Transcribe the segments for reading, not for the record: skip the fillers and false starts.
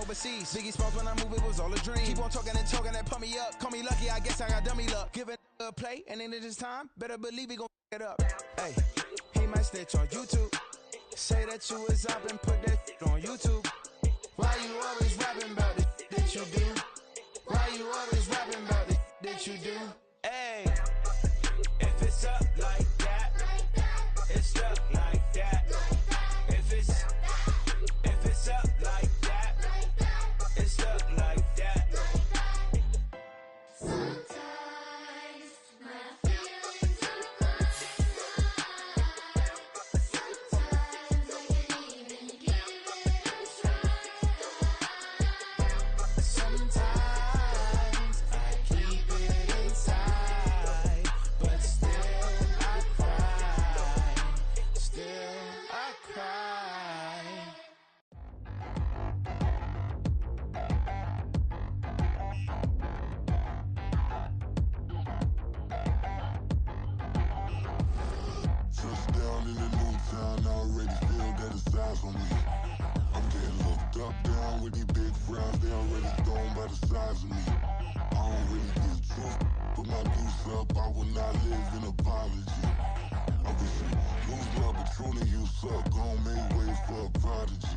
overseas. Biggie Smalls when I move, it was all a dream. Keep on talking and pump me up. Call me lucky, I guess I got dummy luck. Give it a play, and then it's time. Better believe he gon' it up. Hey, he might snitch on YouTube. Say that you was up and put that on YouTube. Why you always rapping about the that you do? Why you always rapping about the that you do? Hey, if it's up like that, it's up like that. If it's up like that, it's up like that. Sometimes my feelings are closer. Sometimes I can't even give it a try. Sometimes I keep it inside, but still I cry. Still I cry. Touchdown in the new town, I already feel that it's eyes on me. I'm getting looked up, down with these big frowns, they already thrown by the size of me. I don't really get truth, put my deuce up, I will not live in apology. I wish you lose love, but truly you suck, gon' make way for a prodigy.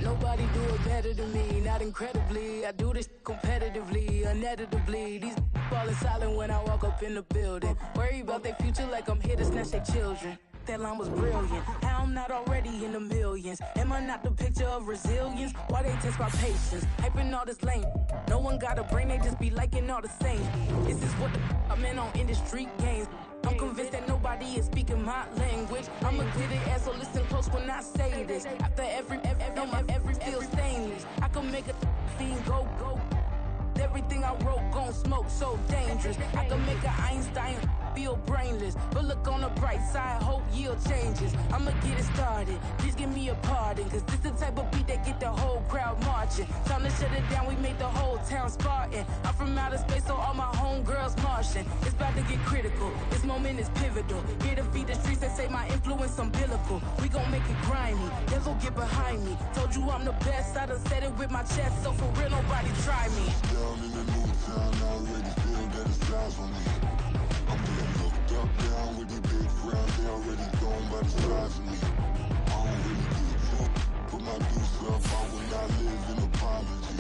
Nobody do it better than me, not incredibly. I do this competitively, uneditably. These falling silent when I walk up in the building. Worry about their future like I'm here to snatch their children. That line was brilliant. How I'm not already in the millions? Am I not the picture of resilience? Why they test my patience? Hyping all this lame. No one got a brain, they just be liking all the same. This is what the I'm in on industry games. I'm convinced that nobody is speaking my language. I'ma get it as so listen close when I say this. After every feel stainless. I can make a fiend go. Everything I wrote gon' smoke, so dangerous. I can make an Einstein feel brainless. But look on the bright side, hope yield changes. I'ma get it started, please give me a pardon. Cause this the type of beat that get the whole crowd marching. Time to shut it down, we made the whole town Spartan. I'm from outer space, so all my homegirls Martian. It's about to get critical, this moment is pivotal. Here to feed the streets and say my influence umbilical. We gon' make it grimy, devil get behind me. Told you I'm the best, I done said it with my chest. So for real, nobody try me. Down in the new town, I already feel that it's eyes on me. I'm getting looked up, down with these big frowns, they already thrown by the size of me. I don't really get truth, put my deuce up, I will not live in apology.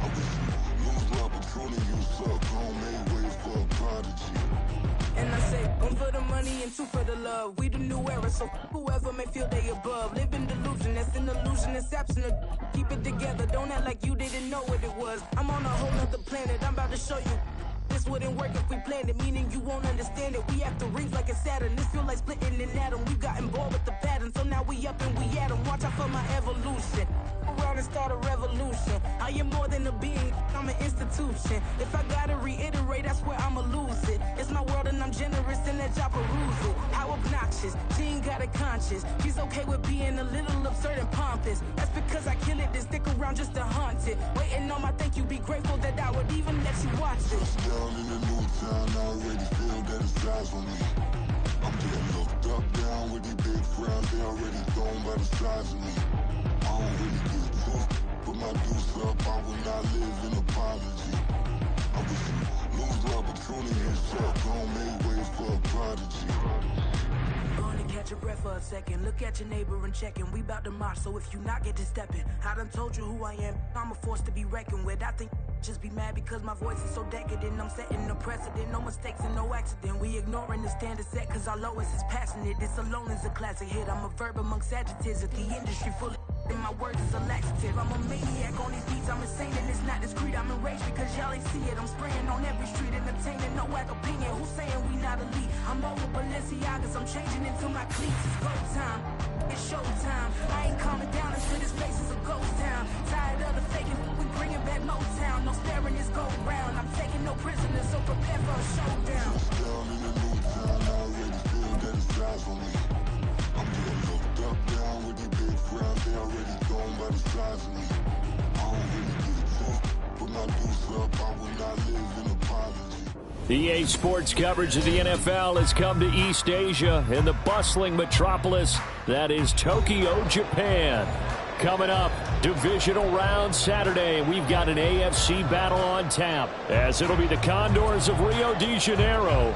I wish you lose love, but truly you suck, gon' make way for a prodigy. And I say, one for the money and two for the love. We the new era, so whoever may feel they above. Live in delusion, that's an illusion, that's absent of. Keep it together, don't act like you didn't know what it was. I'm on a whole nother planet, I'm about to show you. This wouldn't work if we planned it, meaning you won't understand it. We have to rings like a Saturn, this feel like splitting an atom. We've gotten bored with the pattern, so now we up and we at 'em. Watch out for my evolution. Around and start a revolution. I am more than a being, I'm an institution. If I gotta reiterate, I swear I'ma lose it. It's my world and I'm generous and let y'all peruse it. How obnoxious, she ain't got a conscience. She's okay with being a little absurd and pompous. That's because I kill it, then stick around just to haunt it. Waiting on my thank you, be grateful that I would even let you watch it. Down in the new town, I already feel that it's eyes on me. I'm getting looked up, down with these big frowns, they already thrown by the size of me. I don't really get truth, put my deuce up, I will not live in apology. I wish you lose love, but truly you suck, gon' make way for a prodigy. Gonna catch your breath for a second. Look at your neighbor and check in. We bout to march, so if you not get to stepping. I done told you who I am. I'm a force to be reckoned with. I think just be mad because my voice is so decadent. I'm setting a precedent, no mistakes and no accident. We ignoring the standard set cause our lowest is passionate. This alone is a classic hit. I'm a verb amongst adjectives. If the industry full of and my words is a laxative. I'm a maniac on these beats, I'm insane and it's not discreet. I'm enraged because y'all ain't see it. I'm spraying on every street, entertaining, no whack opinion. Who's saying we not elite? I'm over Balenciagas, I'm changing into my cleats. It's go time, it's show time. I ain't calming down until this place is a ghost town. Tired of the faking, we bringing back Motown. No sparing this go round. I'm taking no prisoners, so prepare for a showdown. Down in the new town, I already feel that it's eyes on me. I'm getting looked up, down with these big frowns, they already thrown by the size of me. I don't really get truth, put my deuce up, I will not live in apology. EA Sports coverage of the NFL has come to East Asia in the bustling metropolis that is Tokyo, Japan. Coming up, Divisional round Saturday. We've got an AFC battle on tap, as it'll be the Condors of Rio de Janeiro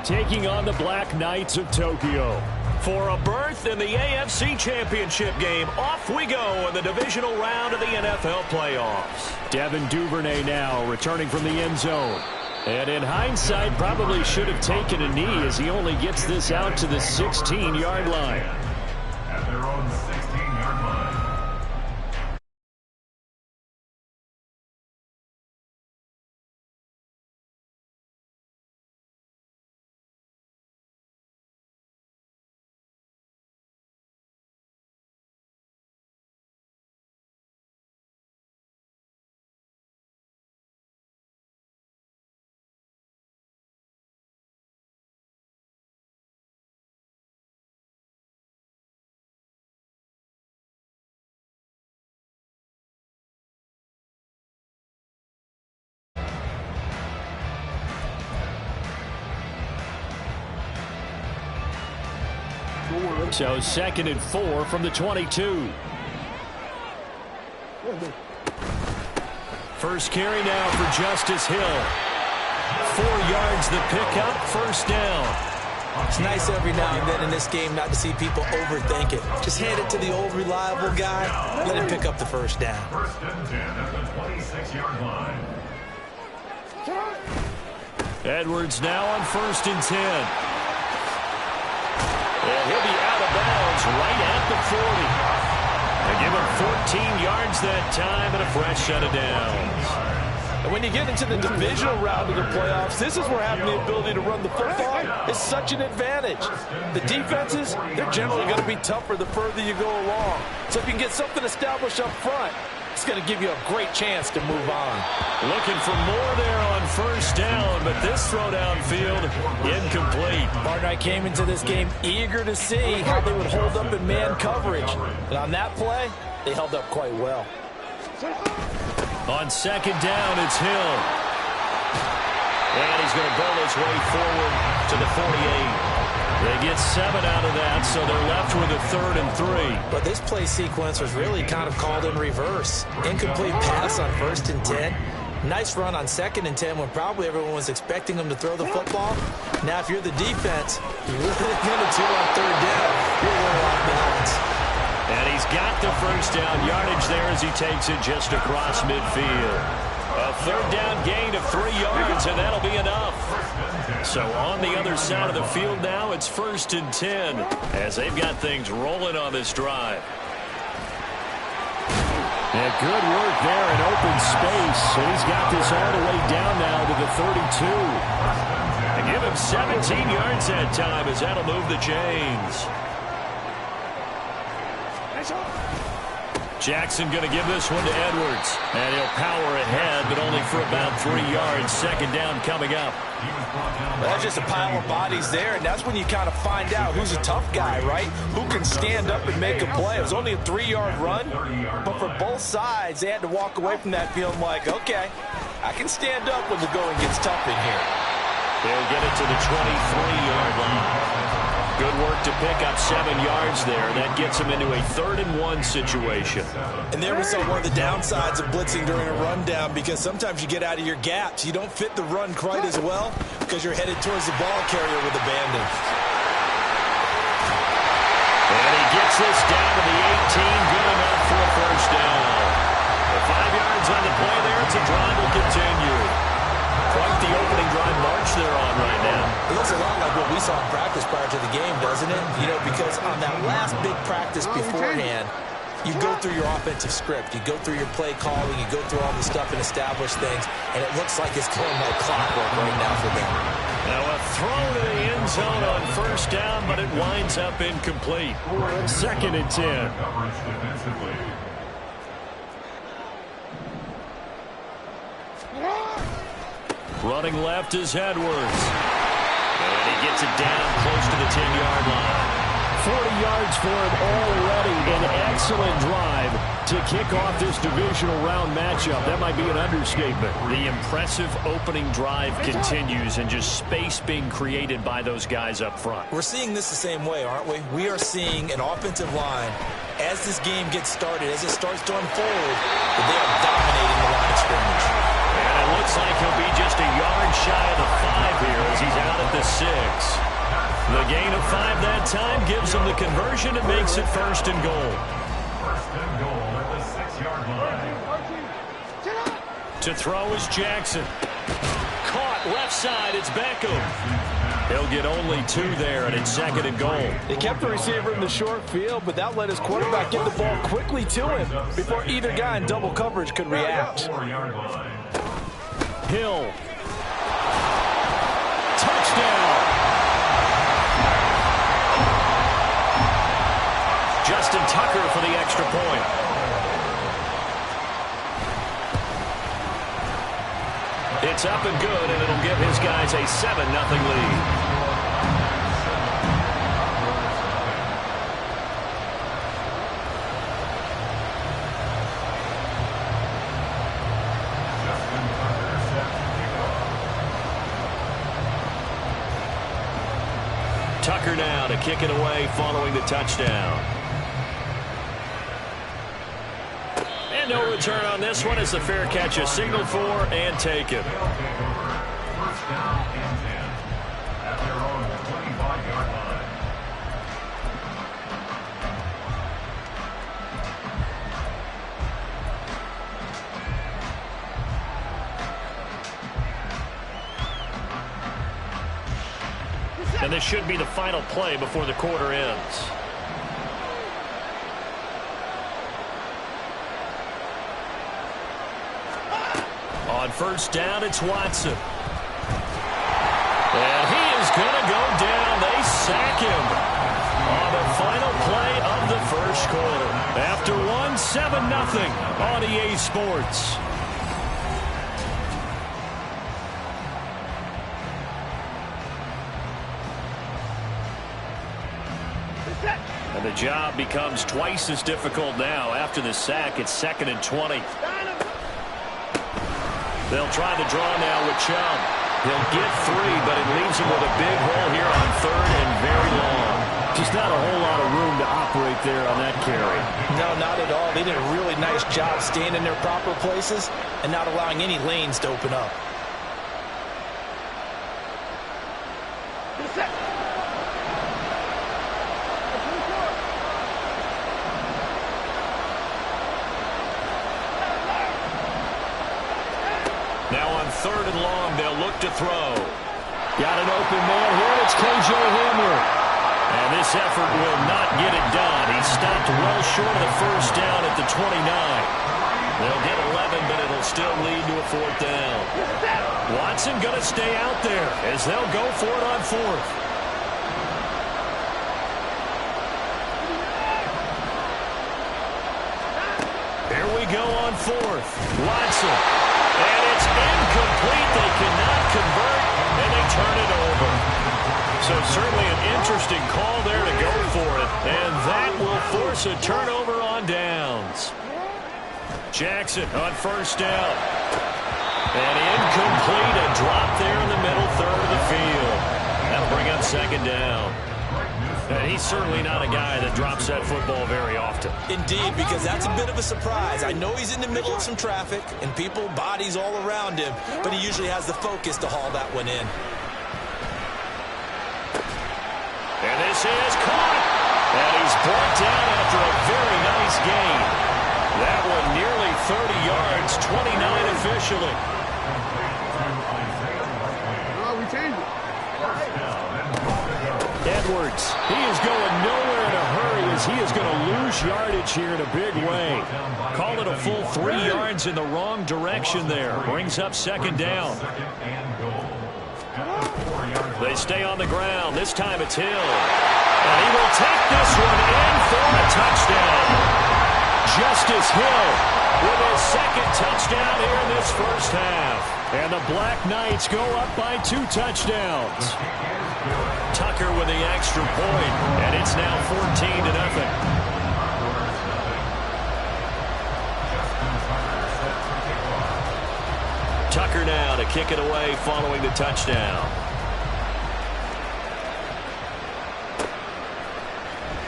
taking on the Black Knights of Tokyo. For a berth in the AFC Championship game, off we go in the divisional round of the NFL playoffs. Devin Duvernay now returning from the end zone. And in hindsight, probably should have taken a knee as he only gets this out to the 16-yard line. At their own 16-yard line. So 2nd and 4 from the 22. First carry now for Justice Hill. 4 yards the pickup, first down. It's nice every now and then in this game not to see people overthink it. Just hand it to the old reliable guy, let him pick up the first down. First and 10 at the 26-yard line. Edwards now on 1st and 10. And he'll be out of bounds right at the 40. They give him 14 yards that time and a fresh set of downs. And when you get into the divisional round of the playoffs, this is where having the ability to run the football is such an advantage. The defenses, they're generally going to be tougher the further you go along. So if you can get something established up front, it's going to give you a great chance to move on. Looking for more there on first down, but this throw downfield incomplete. Partner, I came into this game eager to see how they would hold up in man coverage. And on that play, they held up quite well. On 2nd down, it's Hill. And he's going to bowl his way forward to the 48. They get 7 out of that, so they're left with a 3rd and 3. But this play sequence was really kind of called in reverse. Incomplete pass on 1st and 10. Nice run on 2nd and 10 when probably everyone was expecting him to throw the football. Now, if you're the defense, you're really going to do on 3rd down. You're a little off balance. And he's got the first down yardage there as he takes it just across midfield. A 3rd down gain of 3 yards, and that'll be enough. So on the other side of the field now, it's 1st and 10 as they've got things rolling on this drive. And good work there in open space. And he's got this all the way down now to the 32. And give him 17 yards that time as that'll move the chains. Jackson going to give this one to Edwards. And he'll power ahead, but only for about 3 yards. 2nd down coming up. Well, that's just a pile of bodies there, and that's when you kind of find out who's a tough guy, right? Who can stand up and make a play. It was only a 3-yard run, but for both sides, they had to walk away from that feeling like, okay, I can stand up when the going gets tough in here. They'll get it to the 23-yard line. Good work to pick up 7 yards there. That gets him into a 3rd and 1 situation. And there we saw one of the downsides of blitzing during a rundown, because sometimes you get out of your gaps. You don't fit the run quite as well because you're headed towards the ball carrier with abandon. And he gets this down to the 18. Good enough for a first down. The 5 yards on the play there. It's a drive will continue. Quite the opening drive march they're on right now. It looks a lot like what we saw in practice prior to the game, doesn't it? You know, because on that last big practice beforehand, you go through your offensive script. You go through your play calling. You go through all the stuff and establish things. And it looks like it's going like clockwork right now for them. Now a throw to the end zone on first down, but it winds up incomplete. 2nd and 10. Coverage defensively. Running left is Edwards. And he gets it down close to the 10-yard line. 40 yards for him already. An excellent drive to kick off this divisional round matchup. That might be an understatement. The impressive opening drive continues, and just space being created by those guys up front. We're seeing this the same way, aren't we? We are seeing an offensive line as this game gets started, as it starts to unfold, that they are dominating the line of scrimmage. And it looks like he'll be just a yard shy of the 5 here as he's out at the 6. The gain of 5 that time gives him the conversion and makes it 1st and goal. 1st and goal at the 6-yard line. To throw is Jackson. Caught left side, it's Beckham. He'll get only 2 there, and it's 2nd and goal. They kept the receiver in the short field, but that let his quarterback get the ball quickly to him before either guy in double coverage could react. 4-yard line. Hill. Touchdown. Justin Tucker for the extra point. It's up and good, and it'll give his guys a 7-0 lead. Tucker now to kick it away following the touchdown. And no return on this one as the fair catch is signaled for and taken. First down and 10 at their own 25-yard line. And this should be the final play before the quarter ends. On first down, it's Watson. And he is going to go down. They sack him on the final play of the first quarter. After 7-0 on EA Sports. And the job becomes twice as difficult now. After the sack, it's 2nd and 20. They'll try the draw now with Chubb. He'll get 3, but it leaves him with a big hole here on 3rd and very long. Just not a whole lot of room to operate there on that carry. No, not at all. They did a really nice job staying in their proper places and not allowing any lanes to open up. Now on 3rd and long, they'll look to throw. Got an open man here. It's KJ Hamler. And this effort will not get it done. He stopped well short of the first down at the 29. They'll get 11, but it'll still lead to a 4th down. Watson going to stay out there as they'll go for it on 4th. Here we go on 4th. Watson. And it's incomplete. They cannot convert, and they turn it over. So certainly an interesting call there to go for it. And that will force a turnover on downs. Jackson on first down. And incomplete. A drop there in the middle 3rd of the field. That'll bring up 2nd down. And he's certainly not a guy that drops that football very often. Indeed, because that's a bit of a surprise. I know he's in the middle of some traffic and people, bodies all around him, but he usually has the focus to haul that one in. And this is caught. And he's brought down after a very nice gain. That one nearly 30 yards, 29 officially. We changed it. Edwards, he is going nowhere in a hurry as he is going to lose yardage here in a big way. Call it a full 3 yards in the wrong direction there. Brings up 2nd down. They stay on the ground. This time it's Hill. And he will take this one in for a touchdown. Justice Hill with his 2nd touchdown here in this first half. And the Black Knights go up by 2 touchdowns. Tucker with the extra point, and it's now 14-0. Tucker now to kick it away following the touchdown.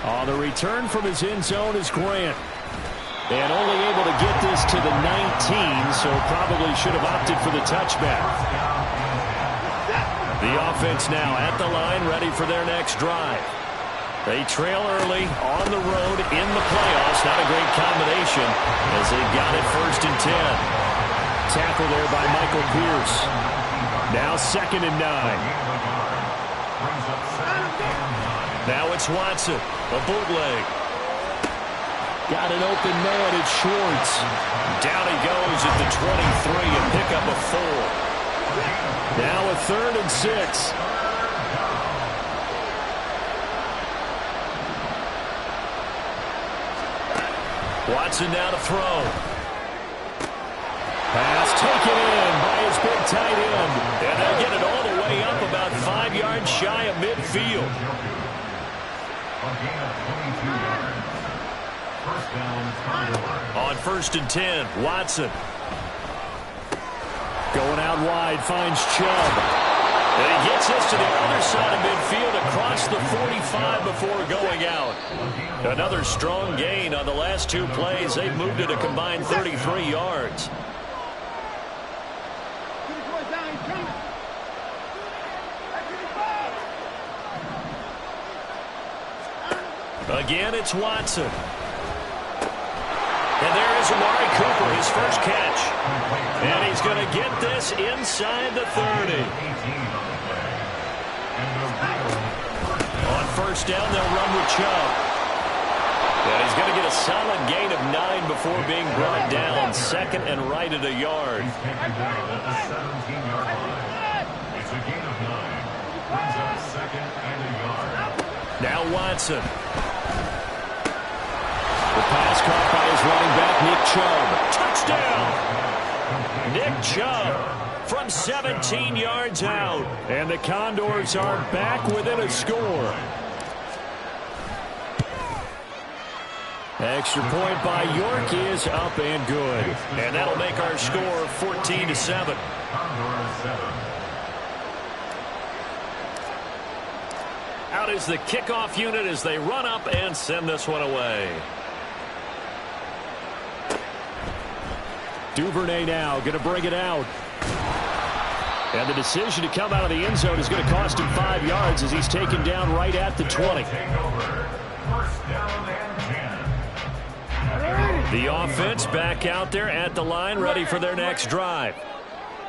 On the return from his end zone is Grant. And only able to get this to the 19, so probably should have opted for the touchback. The offense now at the line, ready for their next drive. They trail early on the road in the playoffs. Not a great combination as they've got it 1st and 10. Tackle there by Michael Pierce. Now 2nd and 9. Now it's Watson. A bootleg. Got an open man. It's Schwartz. Down he goes at the 23, a pickup of 4. Now a 3rd and 6. Watson now to throw. Pass taken in by his big tight end. And they'll get it all the way up about 5 yards shy of midfield. On 1st and 10, Watson. Going out wide, finds Chubb. And he gets this to the other side of midfield across the 45 before going out. Another strong gain on the last 2 plays. They've moved it a combined 33 yards. Again, it's Watson. And there is Amari Cooper, his first catch. And he's going to get this inside the 30. On 1st down, they'll run with Chubb. And he's going to get a solid gain of 9 before being brought down. 2nd and right at a yard. It's a gain of 9. Brings up 2nd and a yard. Now Watson. The pass caught by his running back, Nick Chubb. Touchdown! Nick Chubb from 17 yards out. And the Condors are back within a score. Extra point by York is up and good. And that'll make our score 14-7. Out is the kickoff unit as they run up and send this one away. Duvernay now going to bring it out. And the decision to come out of the end zone is going to cost him 5 yards as he's taken down right at the 20. The offense back out there at the line, ready for their next drive.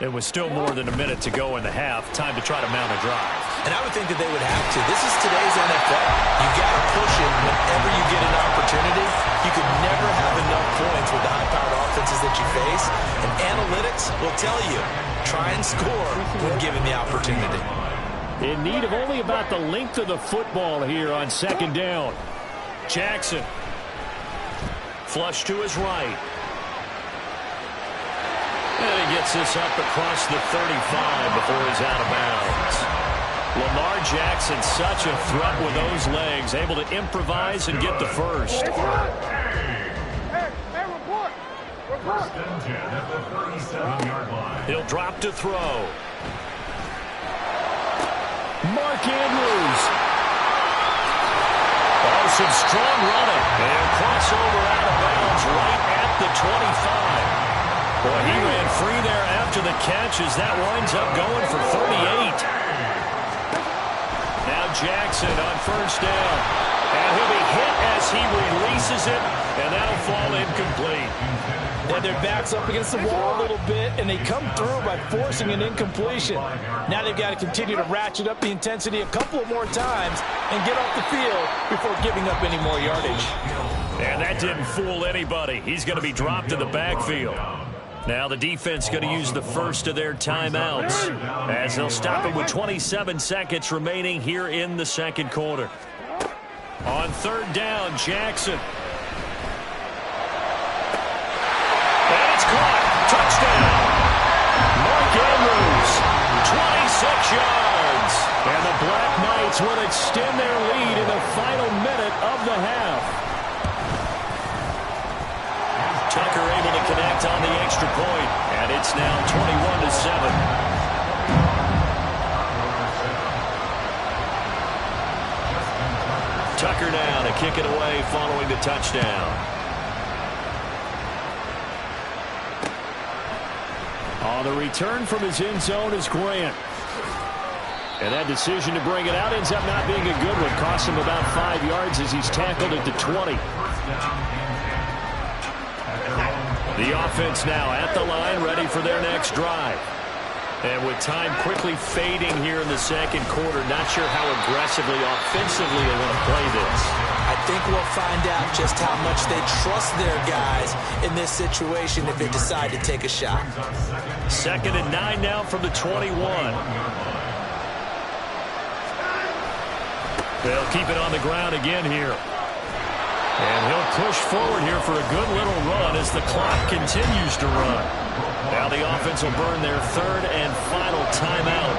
It was still more than a minute to go in the half. Time to try to mount a drive. And I would think that they would have to. This is today's NFL. You got to push it whenever you get an opportunity. You could never have enough points with the high-powered offenses that you face. And analytics will tell you, try and score when given the opportunity. In need of only about the length of the football here on 2nd down. Jackson. Flush to his right. And he gets this up across the 35 before he's out of bounds. Lamar Jackson, such a threat with those legs, able to improvise and get the first. First and 10 at the 37-yard line. He'll drop to throw. Mark Andrews. Oh, some strong running. And crossover out of bounds right at the 25. Boy, he ran free there after the catch as that winds up going for 38. Now Jackson on 1st down. And he'll be hit as he releases it, and that'll fall incomplete. And their back's up against the wall a little bit, and they come through by forcing an incompletion. Now they've got to continue to ratchet up the intensity a couple of more times and get off the field before giving up any more yardage. And that didn't fool anybody. He's going to be dropped in the backfield. Now the defense going to use the first of their timeouts as they'll stop it with 27 seconds remaining here in the 2nd quarter. On 3rd down, Jackson. And it's caught. Touchdown. Mark Andrews, 26 yards. And the Black Knights will extend their lead in the final minute of the half. Tucker able to connect on the extra point, and it's now 21-7. Tucker kicker now to kick it away following the touchdown. On the return from his end zone is Grant. And that decision to bring it out ends up not being a good one. Cost him about 5 yards as he's tackled at the 20. The offense now at the line, ready for their next drive. And with time quickly fading here in the second quarter, not sure how aggressively, offensively they want to play this. I think we'll find out just how much they trust their guys in this situation if they decide to take a shot. 2nd and 9 now from the 21. They'll keep it on the ground again here. And he'll push forward here for a good little run as the clock continues to run. Now the offense will burn their 3rd and final timeout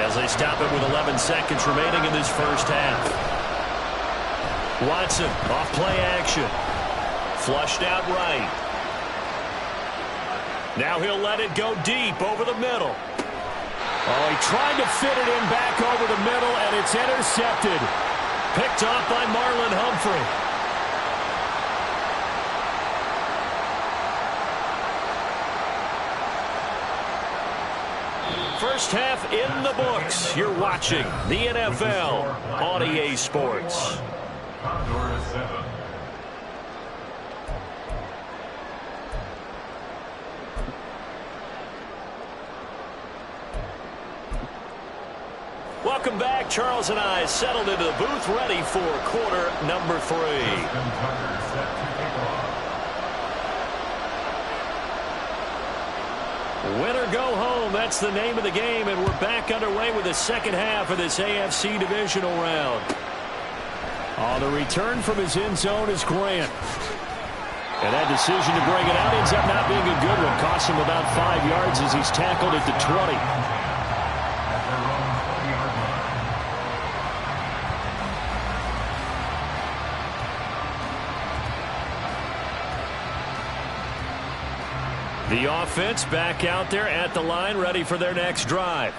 as they stop it with 11 seconds remaining in this first half. Watson off play action. Flushed out right. Now he'll let it go deep over the middle. Oh, he tried to fit it in back over the middle, and it's intercepted. Picked off by Marlon Humphrey. First half in the books. You're watching the NFL on EA Sports. Condor 7. Welcome back. Charles and I settled into the booth, ready for quarter number 3. Win or go home, that's the name of the game, and we're back underway with the second half of this AFC divisional round. On the return from his end zone is Grant. And that decision to bring it out ends up not being a good one. Cost him about 5 yards as he's tackled at the 20. The offense back out there at the line, ready for their next drive.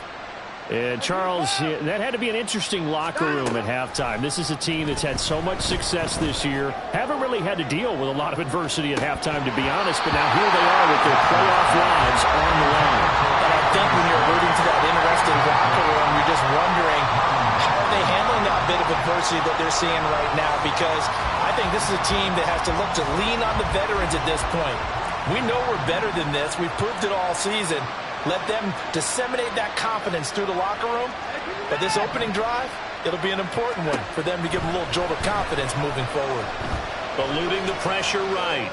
And Charles, that had to be an interesting locker room at halftime. This is a team that's had so much success this year. Haven't really had to deal with a lot of adversity at halftime, to be honest. But now here they are with their playoff lives on the line. And I think when you're alluding to that interesting locker room, you're just wondering, how are they handling that bit of adversity that they're seeing right now? Because I think this is a team that has to look to lean on the veterans at this point. We know we're better than this. We've proved it all season. Let them disseminate that confidence through the locker room. But this opening drive, it'll be an important one for them to give them a little jolt of confidence moving forward. Eluding the pressure right.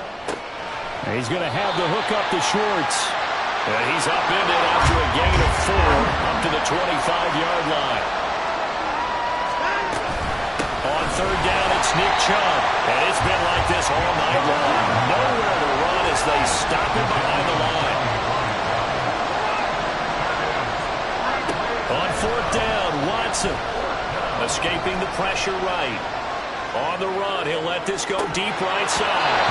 And he's going to have the hook up to Schwartz. And he's upended after a gain of 4 up to the 25-yard line. On 3rd down, it's Nick Chubb. And it's been like this all night long. Nowhere to run as they stop him behind the line. On 4th down, Watson escaping the pressure right. On the run, he'll let this go deep right side.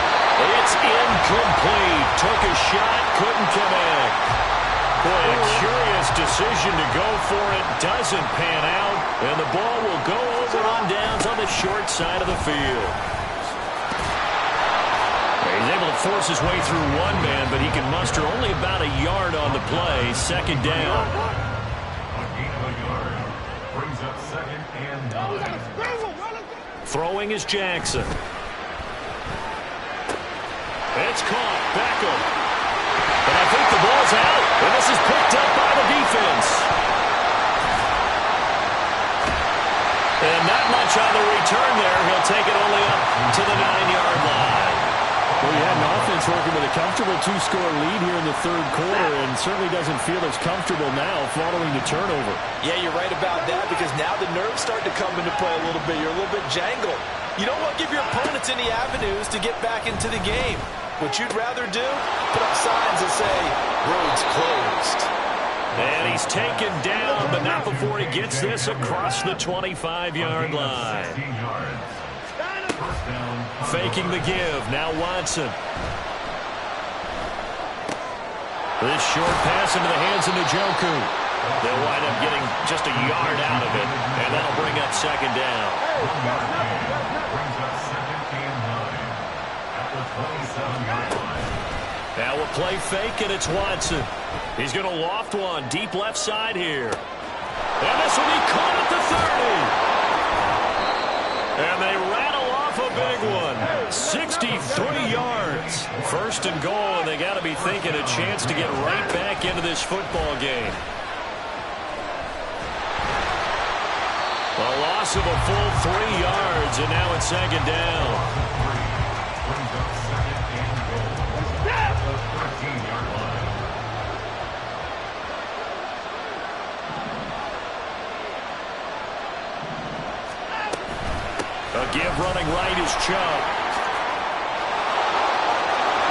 It's incomplete. Took a shot, couldn't connect. Boy, a curious decision to go for it. Doesn't pan out, and the ball will go over on downs on the short side of the field. He's able to force his way through one man, but he can muster only about a yard on the play. 2nd down. Brings up 2nd and 9. Throwing is Jackson. It's caught. Beckham. And I think the ball's out. And this is picked up by the defense. And not much on the return there. He'll take it only up to the 9-yard line. Well, you had an offense working with a comfortable 2-score lead here in the 3rd quarter, and certainly doesn't feel as comfortable now following the turnover. Yeah, you're right about that, because now the nerves start to come into play a little bit. You're a little bit jangled. You don't want to give your opponents any avenues to get back into the game. What you'd rather do, put up signs that say, roads closed. And he's taken down, but not before he gets this across the 25-yard line. Faking the give. Now Watson. This short pass into the hands of Njoku. They'll wind up getting just a yard out of it, and that'll bring up second down. Brings up second and 9 at the 27-yard line. Now we'll play fake, and it's Watson. He's going to loft one deep left side here. And this will be caught at the 30. And they rattle off a big one. 63 yards. First and goal, and they got to be thinking a chance to get right back into this football game. A loss of a full 3 yards, and now it's second down. A give running right is Chubb.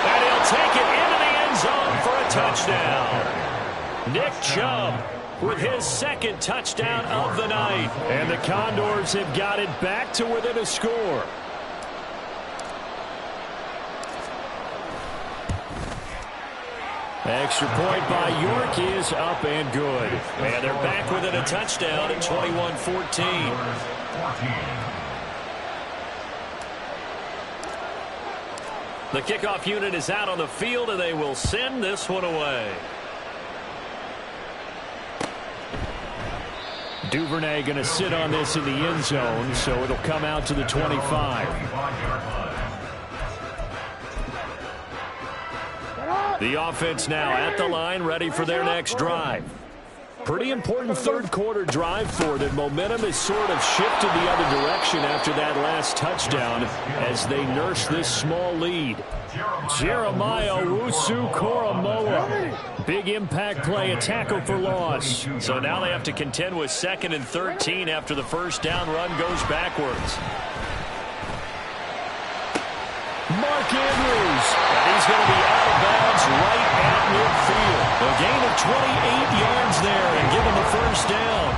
And he'll take it into the end zone for a touchdown. Nick Chubb with his second touchdown of the night. And the Condors have got it back to within a score. Extra point by York is up and good. And they're back within a touchdown at 21-14. The kickoff unit is out on the field, and they will send this one away. Duvernay going to sit on this in the end zone, so it'll come out to the 25. The offense now at the line, ready for their next drive. Pretty important third quarter drive for them. Momentum has sort of shifted the other direction after that last touchdown as they nurse this small lead. Jeremiah Owusu-Koramoah. Big impact play, a tackle for loss. So now they have to contend with 2nd and 13 after the first down run goes backwards. Mark Andrews, and he's going to be out of bounds right at midfield. A gain of 28 yards there and give him the first down.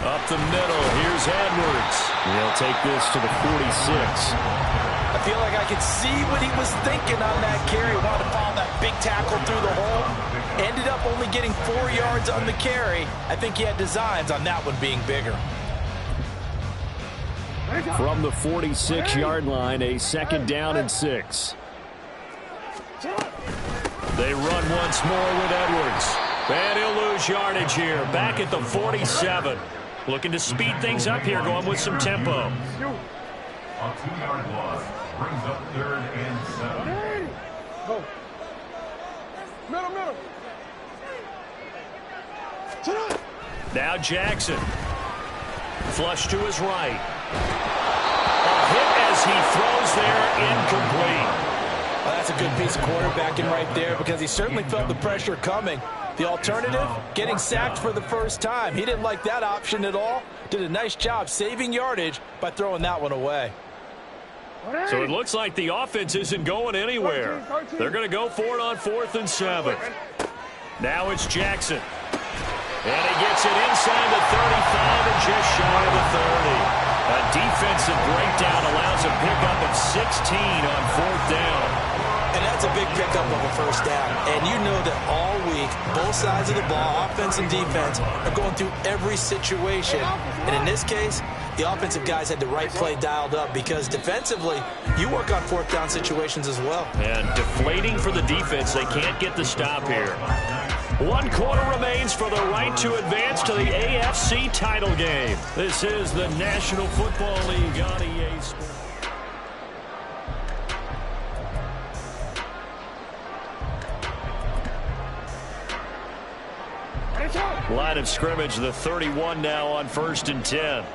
Up the middle, here's Edwards. He'll take this to the 46. I feel like I could see what he was thinking on that carry. Wanted to follow that big tackle through the hole. Ended up only getting 4 yards on the carry. I think he had designs on that one being bigger. From the 46-yard line, a 2nd down and 6. They run once more with Edwards. And he'll lose yardage here, back at the 47. Looking to speed things up here, going with some tempo. A 2-yard loss brings up 3rd and 7. Go. Middle. Now Jackson. Flush to his right. A hit as he throws there, incomplete. Well, that's a good piece of quarterbacking right there because he certainly felt the pressure coming. The alternative, getting sacked for the first time. He didn't like that option at all. Did a nice job saving yardage by throwing that one away. So it looks like the offense isn't going anywhere. They're going to go for it on 4th and 7. Now it's Jackson. And he gets it inside the 35 and just shy of the 30. A defensive breakdown allows a pickup of 16 on 4th down. And that's a big pickup of a first down. And you know that all week, both sides of the ball, offense and defense, are going through every situation. And in this case, the offensive guys had the right play dialed up because defensively, you work on 4th down situations as well. And deflating for the defense. They can't get the stop here. 1 quarter remains for the right to advance to the AFC title game. This is the National Football League on EA Sports. Line of scrimmage, the 31 now on 1st and 10.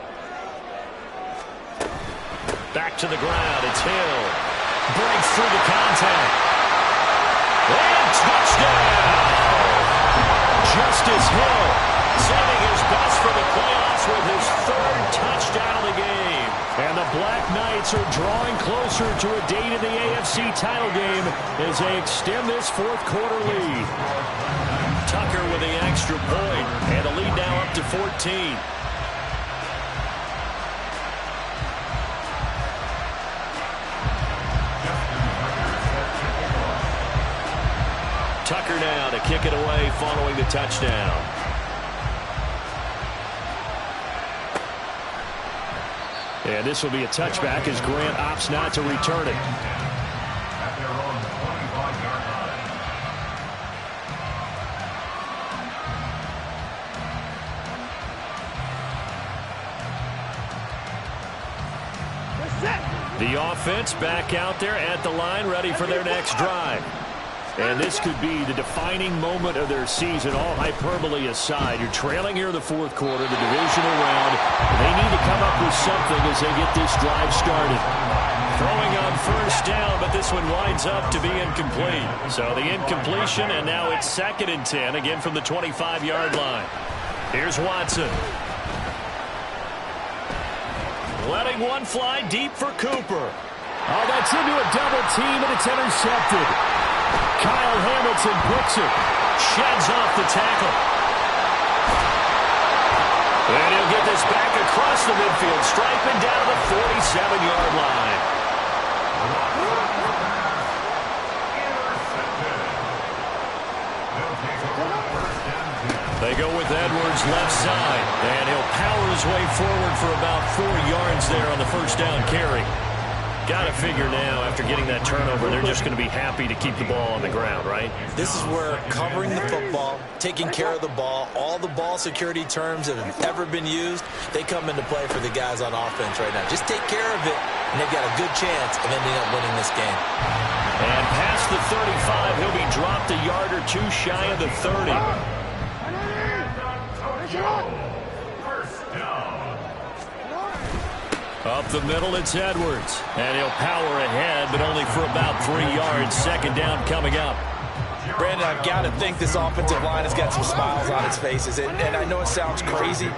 Back to the ground, it's Hill. Breaks through the contact. And touchdown! Justice Hill saving his best for the playoffs with his 3rd touchdown of the game. And the Black Knights are drawing closer to a date in the AFC title game as they extend this 4th quarter lead. Tucker with the extra point, and the lead now up to 14. Tucker now to kick it away following the touchdown. And this will be a touchback as Grant opts not to return it. At their own 25-yard line. The offense back out there at the line, ready for their next drive. And this could be the defining moment of their season, all hyperbole aside. You're trailing here in the fourth quarter, the divisional round. They need to come up with something as they get this drive started. Throwing on first down, but this one winds up to be incomplete. So the incompletion, and now it's 2nd and 10, again from the 25-yard line. Here's Watson. Letting one fly deep for Cooper. Oh, that's into a double team, and it's intercepted. Kyle Hamilton picks it. Sheds off the tackle. And he'll get this back across the midfield, striping down the 47-yard line. They go with Edwards left side, and he'll power his way forward for about 4 yards there on the first down carry. Got to figure now, after getting that turnover, they're just going to be happy to keep the ball on the ground, right? This is where covering the football, taking care of the ball, all the ball security terms that have ever been used, they come into play for the guys on offense right now. Just take care of it, and they've got a good chance of ending up winning this game. And past the 35, he'll be dropped a yard or two shy of the 30. First down. Up the middle, it's Edwards. And he'll power ahead, but only for about 3 yards. 2nd down coming up. Brandon, I've got to think this offensive line has got some smiles on its faces. And I know it sounds crazy,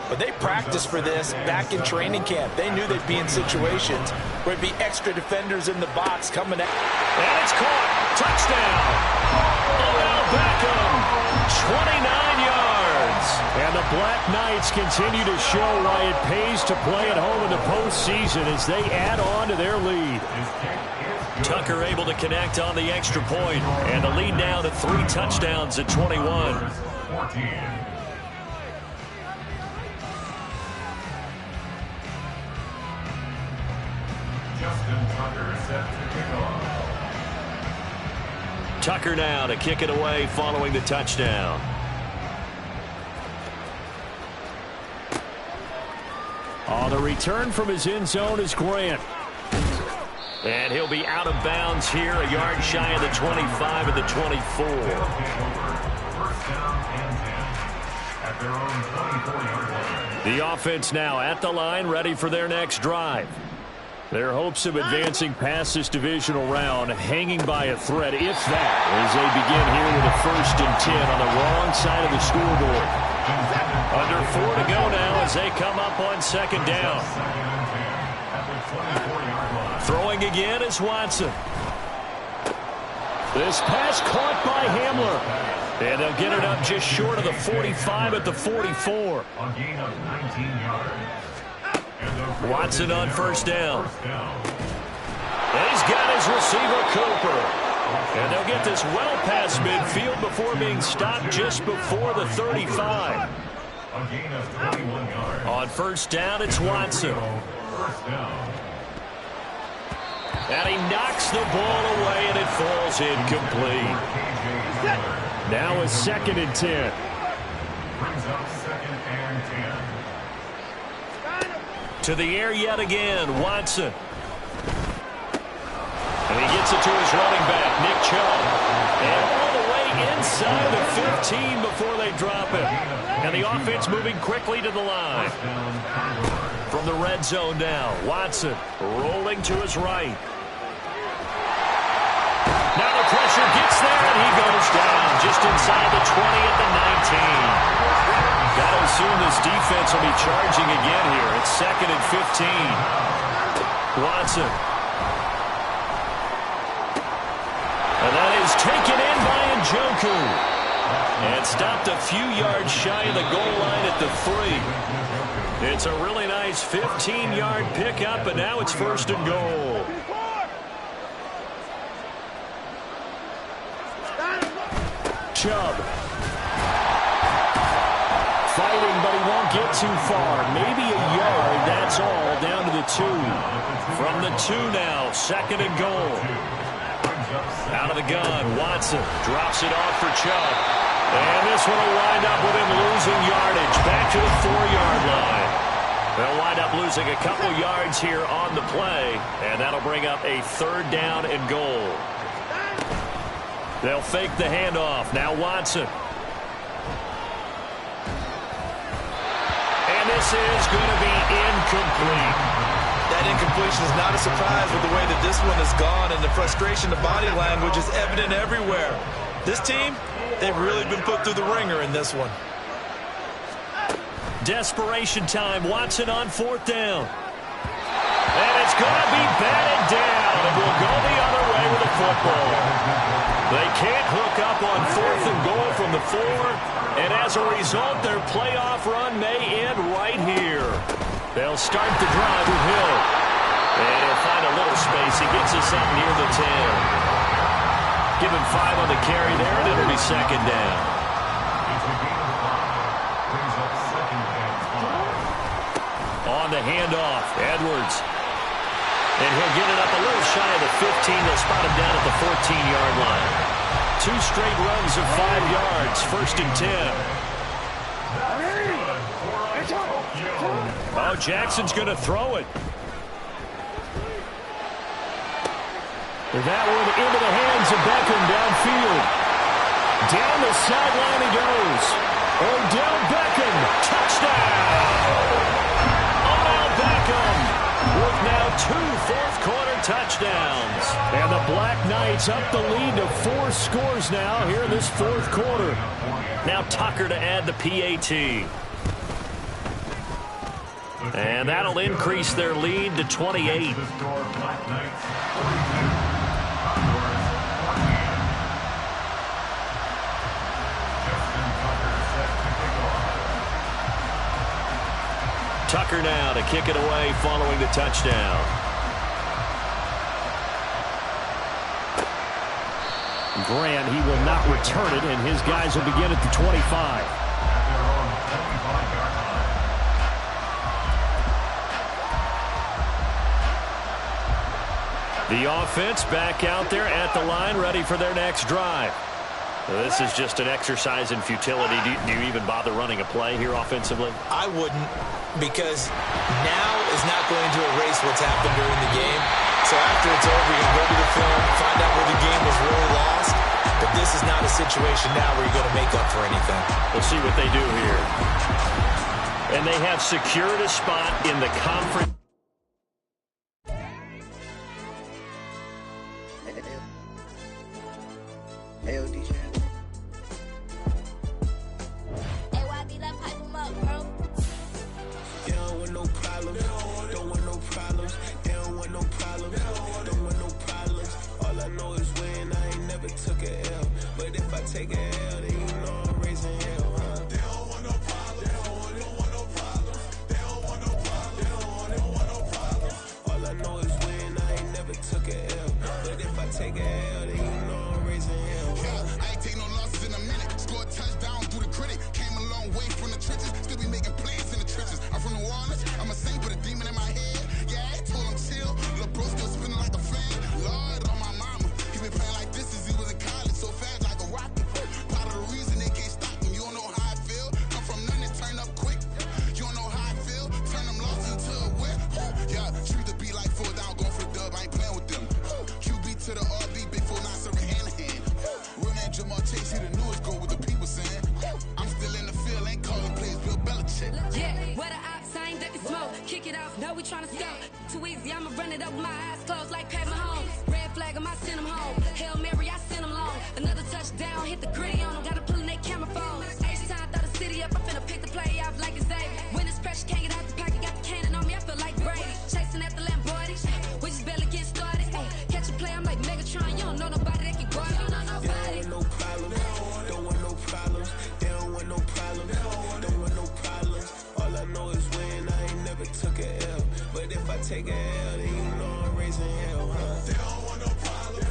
but they practiced for this back in training camp. They knew they'd be in situations where there'd be extra defenders in the box coming at. And it's caught. Touchdown. Odell Beckham. 29 yards. And the Black Knights continue to show why it pays to play at home in the postseason as they add on to their lead. Tucker able to connect on the extra point, and the lead now to 3 touchdowns at 21. 14. Justin Tucker set to kick off. Tucker now to kick it away following the touchdown. On the return from his end zone is Grant. And he'll be out of bounds here, a yard shy of the 25 and the 24. First down and 10 at their own 24-yard line. The offense now at the line, ready for their next drive. Their hopes of advancing past this divisional round hanging by a thread, if that, as they begin here with a 1st and 10 on the wrong side of the scoreboard. Under 4 to go now as they come up on 2nd down. Throwing again is Watson. This pass caught by Hamler. And they'll get it up just short of the 45 at the 44. A gain of 19 yards. Watson on first down. And he's got his receiver, Cooper. And they'll get this well past midfield before being stopped just before the 35. A gain of 21 yards. On first down, it's Watson. First down. And he knocks the ball away, and it falls incomplete. Now a 2nd and 10. Brings up 2nd and 10. To the air yet again, Watson. And he gets it to his running back, Nick Chubb. And all the way inside the 15 before they drop it. And the offense moving quickly to the line. From the red zone now, Watson rolling to his right. Now the pressure gets there, and he goes down just inside the 20 at the 19. Got to assume this defense will be charging again here. It's 2nd and 15. Watson. And that is taken in by Njoku. And stopped a few yards shy of the goal line at the 3. It's a really nice 15-yard pickup, and now it's 1st and goal. Chubb. Fighting, but he won't get too far. Maybe a yard, that's all, down to the 2. From the 2 now, 2nd and goal. Out of the gun, Watson drops it off for Chubb. And this one will wind up with him losing yardage. Back to the 4-yard line. They'll wind up losing a couple yards here on the play, and that'll bring up a 3rd down and goal. They'll fake the handoff. Now Watson. And this is going to be incomplete. That incompletion is not a surprise with the way that this one has gone, and the frustration, the body language is evident everywhere. This team, they've really been put through the ringer in this one. Desperation time. Watson on 4th down. And it's going to be batted down. And will go the other way with the football. They can't hook up on 4th and goal from the 4. And as a result, their playoff run may end right here. They'll start the drive with Hill. And he'll find a little space. He gets us up near the 10. Give him 5 on the carry there, and it'll be 2nd down. On the handoff, Edwards. And he'll get it up a little shy of the 15. They'll spot him down at the 14-yard line. 2 straight runs of 5 yards, 1st and 10. Oh, Jackson's going to throw it. That one into the hands of Beckham downfield. Down the sideline he goes. Odell Beckham, touchdown! Odell Beckham with now 2 fourth-quarter touchdowns. And the Black Knights up the lead to 4 scores now here in this 4th quarter. Now Tucker to add the PAT. And that'll increase their lead to 28. Tucker now to kick it away following the touchdown. Grant, he will not return it, and his guys will begin at the 25. The offense back out there at the line, ready for their next drive. This is just an exercise in futility. Do you even bother running a play here offensively? I wouldn't, because now is not going to erase what's happened during the game. So after it's over, you can go to the film, find out where the game was really lost. But this is not a situation now where you're going to make up for anything. We'll see what they do here. And they have secured a spot in the conference. Take a L, then you know I'm raising hell, huh? They don't want no problems. They don't want no problems. They don't want no problems. They don't want no problems. All I know is win. I ain't never took a L. But if I take a L, then you know I'm raising hell, huh? Yeah, I ain't take no losses in a minute. Scored touchdown through the critic. Came a long way from the trenches. Still be making plays in the trenches. I'm from New Orleans. I'm a saint with a demon in my head. Yeah, I told him chill. Lil' bro still spinning like a fan. Lord on my mama. He been playing like this since he was in college. So fast like a rocket. Part of the reason they can't stop him. You don't know how I feel. Come from nothing, turn up quick. You don't know how I feel. Turn them losses into a whip. Yeah, treat the beat like 4 down, going for the dub. I ain't playing with them. QB to the RB, big 4 9 serving hand to hand. Real name Jamal Chase, he the newest goal with the people saying. I'm still in the field, ain't calling plays, Bill Belichick. Yeah, where the ops, I ain't ducking smoke. Kick it off, know we tryna score. Too easy, I'ma run it up with my eyes closed like Pat Mahomes. Red flag, I send him home. Hail Mary, I send him long. Another touchdown, hit the gritty on him. Gotta pull in they camera phones. H-time, throw the city up, I finna pick the play off like it's Xavier. When it's pressure, can't get out the pocket, got the cannon on me, I feel like Brady. Chasing after Lamborghini, we just barely get started. Ay, catch a play, I'm like Megatron, you don't know nobody that can guard it. You don't know nobody. No problems. Don't want no problems. They don't want no problems. Don't want no problems. All I know is win. I ain't never took a L. But if I take a L, then you know I'm raising hell, huh? They don't want no problems.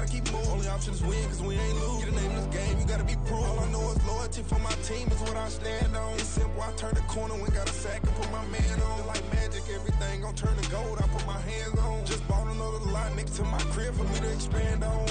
gotta keep moving. Only option is win, cause we ain't lose. Get a name in this game, you gotta be proof. All I know is loyalty for my team is what I stand on. It's simple, I turn the corner when got a sack and put my man on. Like magic, everything gon' turn to gold, I put my hands on. Just bought another lot next to my crib for me to expand on.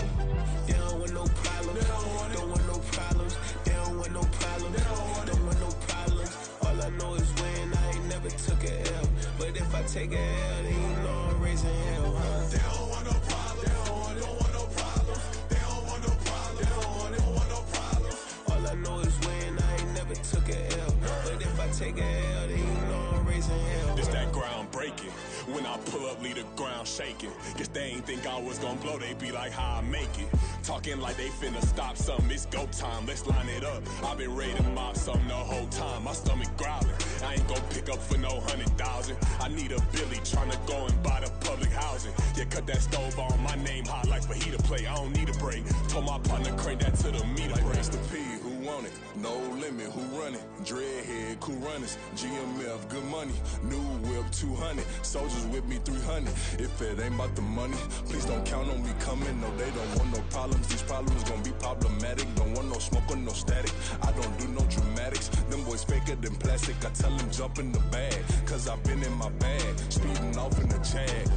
They don't want no problems, don't want no problems. They don't want no problems, don't want no problems. All I know is win, I ain't never took a L. But if I take a L, then you know I'm raising hell, huh? They don't want no problems. They don't want no problems. They don't want no problems. They don't want no problems. All I know is win, I ain't never took a L. But if I take a L, then you know I'm raising hell. It's that ground breaking. When I pull up, leave the ground shaking. Guess they ain't think I was gonna blow, they be like, how I make it. Talking like they finna stop something, it's go time, let's line it up. I've been ready to mob something the whole time, my stomach growling. I ain't gon' pick up for no 100,000. I need a Billy tryna go and buy the public housing. Yeah, cut that stove on, my name hot like fajita play. I don't need a break. Told my partner crank that to the meter Like break. Race the P, who want it? No limit, who run it? Dreadhead, cool runners. GMF, good money. New whip, 200. Soldiers with me, 300. If it ain't about the money, please don't count on me coming. No, they don't want no problems. These problems gon' be problematic. Don't want no smoke or no static. I don't do no dramatics. Them boys faker than plastic. I tell them jump in the bag, cause I've been in my bag. Speeding off in the Jag.